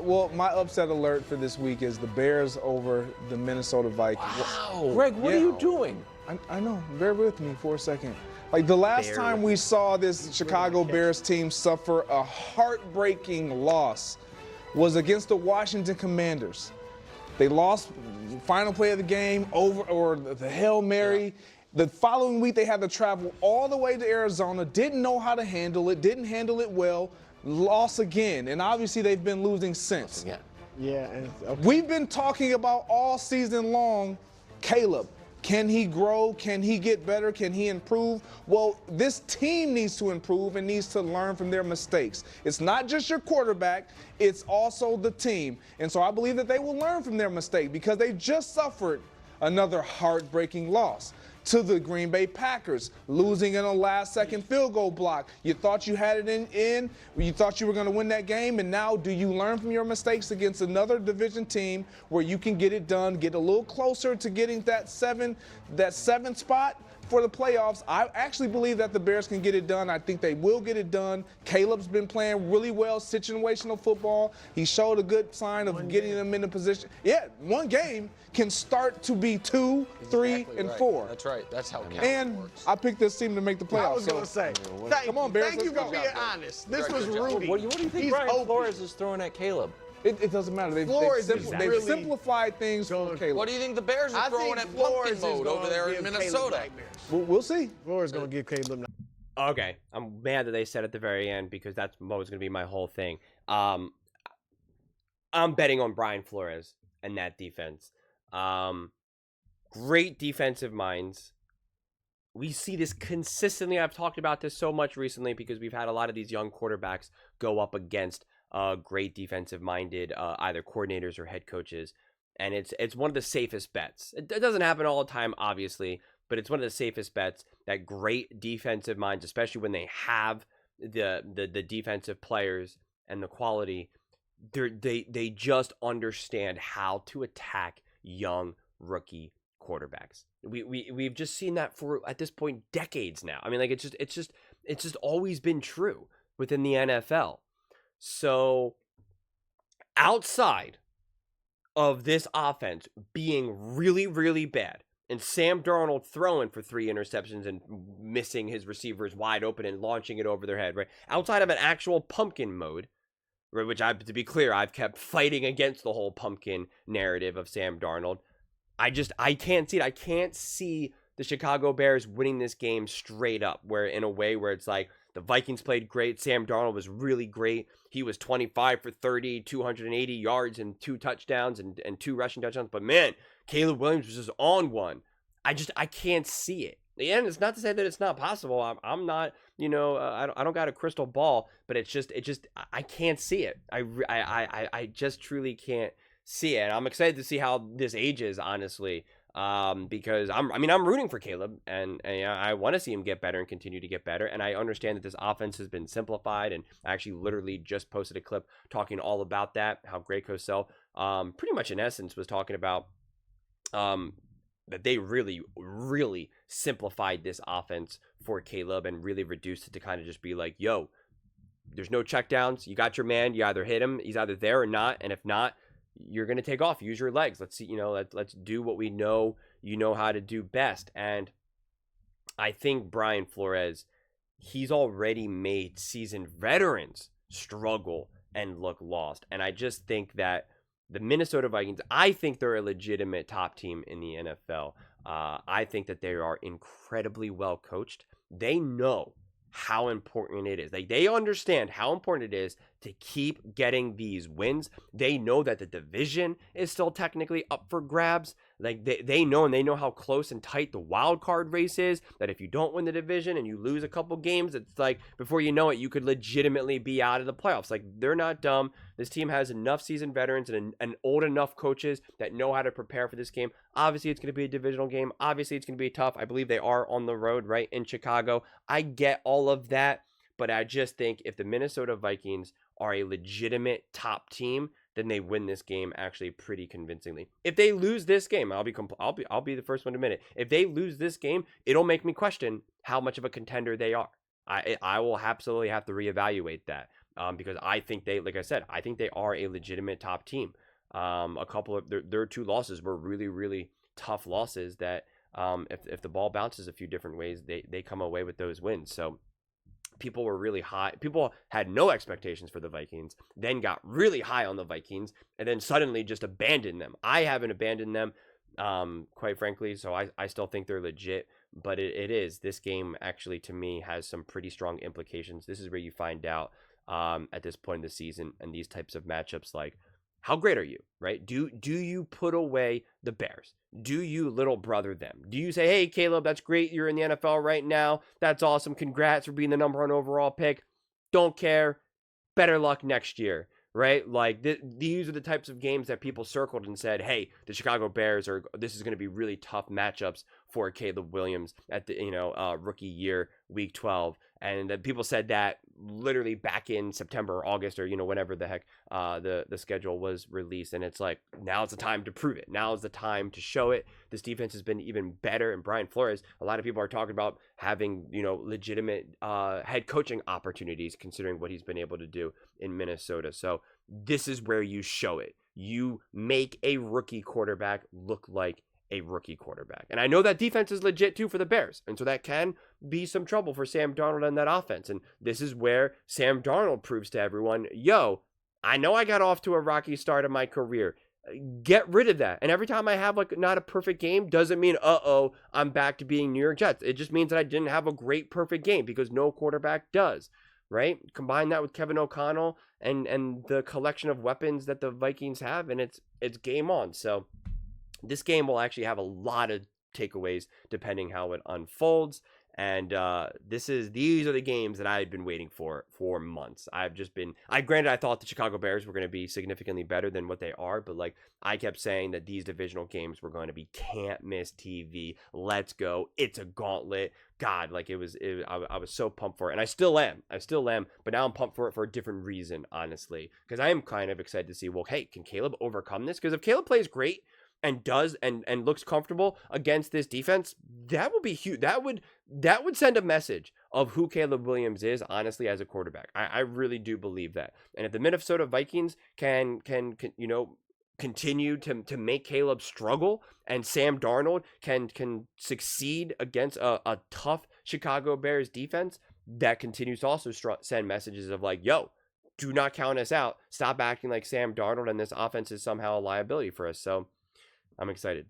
my upset alert for this week is the Bears over the Minnesota Vikings. Wow. Greg, what are you doing? I know. Bear with me for a second. Like the last time we saw this Chicago Bears team suffer a heartbreaking loss was against the Washington Commanders. They lost final play of the game or the Hail Mary. Yeah. The following week, they had to travel all the way to Arizona, didn't know how to handle it, didn't handle it well, lost again. And obviously, they've been losing since. Yeah. Okay. We've been talking about all season long, Caleb. Can he grow? Can he get better? Can he improve? Well, this team needs to improve and needs to learn from their mistakes. It's not just your quarterback, it's also the team. And so I believe that they will learn from their mistake because they just suffered another heartbreaking loss to the Green Bay Packers, losing in a last-second field goal block. You thought you had it in, you thought you were going to win that game, and now do you learn from your mistakes against another division team where you can get it done, get a little closer to getting that seventh spot for the playoffs? I actually believe that the Bears can get it done. I think they will get it done. Caleb's been playing really well, situational football. He showed a good sign of getting them in a position. Yeah, one game can start to be 2, 3, and 4. That's right. That's how it and works. I picked this team to make the playoffs. I was going to say, come on, Bears. Thank you for being honest. This was Rudy. What do you think Brian Flores is throwing at Caleb? It doesn't matter. They've simplified things for Caleb. What do you think the Bears are throwing at pumpkin mode over there in Minnesota? We'll see. Flores going to give Caleb. Okay, I'm mad that they said at the very end because that's what was going to be my whole thing. I'm betting on Brian Flores and that defense. Great defensive minds. We see this consistently. I've talked about this so much recently because we've had a lot of these young quarterbacks go up against great defensive-minded either coordinators or head coaches, and it's one of the safest bets. It doesn't happen all the time, obviously, but it's one of the safest bets that great defensive minds, especially when they have the defensive players and the quality, they just understand how to attack young rookie quarterbacks. We've just seen that for at this point decades now. I mean, like it's just always been true within the NFL. So outside of this offense being really, really bad and Sam Darnold throwing for 3 interceptions and missing his receivers wide open and launching it over their head, right? Outside of an actual pumpkin mode, right, which to be clear, I've kept fighting against the whole pumpkin narrative of Sam Darnold. I can't see it. I can't see the Chicago Bears winning this game straight up, where in a way where it's like the Vikings played great. Sam Darnold was really great. He was 25 for 30, 280 yards and 2 touchdowns and 2 rushing touchdowns. But man, Caleb Williams was just on one. I can't see it. And it's not to say that it's not possible. I'm not, I don't got a crystal ball, but it's just I can't see it. I just truly can't see it. And I'm excited to see how this ages, honestly. Because I'm rooting for Caleb, and I want to see him get better and continue to get better. And I understand that this offense has been simplified, and I actually literally just posted a clip talking all about that, how Greg Cosell, pretty much in essence was talking about, that they really, really simplified this offense for Caleb and really reduced it to kind of just be like, yo, there's no checkdowns. You got your man. You either hit him. He's either there or not. And if not, you're going to take off. Use your legs. Let's see, let's do what we know you know how to do best. And I think Brian Flores, he's already made seasoned veterans struggle and look lost. And I just think that the Minnesota Vikings, I think they're a legitimate top team in the NFL. I think that they are incredibly well coached. They know how important it is. Like, they understand how important it is to keep getting these wins. They know that the division is still technically up for grabs. Like, they know, and they know how close and tight the wild card race is, that if you don't win the division and you lose a couple games, it's like, before you know it, you could legitimately be out of the playoffs. Like, they're not dumb. This team has enough seasoned veterans and old enough coaches that know how to prepare for this game. Obviously, it's going to be a divisional game. Obviously, it's going to be tough. I believe they are on the road, right, in Chicago. I get all of that, but I just think if the Minnesota Vikings are a legitimate top team, then they win this game actually pretty convincingly. If they lose this game, I'll be the first one to admit it. If they lose this game, it'll make me question how much of a contender they are. I will absolutely have to reevaluate that. because I think they, like I said, I think they are a legitimate top team. A couple of their 2 losses were really, really tough losses that if the ball bounces a few different ways, they come away with those wins. So people were really high. People had no expectations for the Vikings, then got really high on the Vikings, and then suddenly just abandoned them. I haven't abandoned them, quite frankly, so I still think they're legit. But it is, this game actually to me has some pretty strong implications. This is where you find out at this point in the season and these types of matchups, like, how great are you, right? Do you put away the Bears? Do you little brother them? Do you say, hey, Caleb, that's great, you're in the NFL right now, that's awesome, congrats for being the #1 overall pick, don't care, better luck next year, right? Like, these are the types of games that people circled and said, hey, the Chicago Bears this is going to be really tough matchups for Caleb Williams at the rookie year, week 12. And people said that literally back in September or August, or whenever the heck the schedule was released. And it's like, now's the time to prove it. Now's the time to show it. This defense has been even better. And Brian Flores, a lot of people are talking about having legitimate head coaching opportunities, considering what he's been able to do in Minnesota. So this is where you show it. You make a rookie quarterback look like a rookie quarterback. And I know that defense is legit too for the Bears. And so that can be some trouble for Sam Darnold and that offense. And this is where Sam Darnold proves to everyone, yo, I know I got off to a rocky start of my career. Get rid of that. And every time I have not a perfect game doesn't mean, I'm back to being New York Jets. It just means that I didn't have a great perfect game, because no quarterback does, right? Combine that with Kevin O'Connell and the collection of weapons that the Vikings have, and it's game on. So this game will actually have a lot of takeaways depending how it unfolds. And these are the games that I've been waiting for months. Granted, I thought the Chicago Bears were going to be significantly better than what they are, but I kept saying that these divisional games were going to be can't miss TV. Let's go. It's a gauntlet. God, I was so pumped for it, and I still am, but now I'm pumped for it for a different reason, honestly, because I am kind of excited to see, well, hey, can Caleb overcome this? Because if Caleb plays great and does and looks comfortable against this defense, that would be huge. That would send a message of who Caleb Williams is, honestly, as a quarterback. I really do believe that. And if the Minnesota Vikings can continue to make Caleb struggle, and Sam Darnold can succeed against a tough Chicago Bears defense, that continues to also send messages of yo, do not count us out. Stop acting like Sam Darnold and this offense is somehow a liability for us. So I'm excited.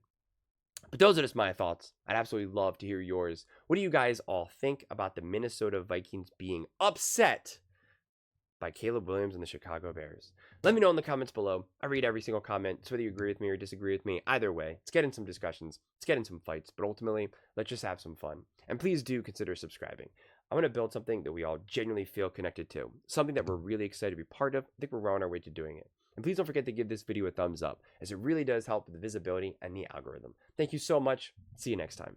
But those are just my thoughts. I'd absolutely love to hear yours. What do you guys all think about the Minnesota Vikings being upset by Caleb Williams and the Chicago Bears? Let me know in the comments below. I read every single comment. So whether you agree with me or disagree with me, either way, let's get in some discussions. Let's get in some fights. But ultimately, let's just have some fun. And please do consider subscribing. I want to build something that we all genuinely feel connected to. Something that we're really excited to be part of. I think we're well on our way to doing it. And please don't forget to give this video a thumbs up, as it really does help with the visibility and the algorithm. Thank you so much. See you next time.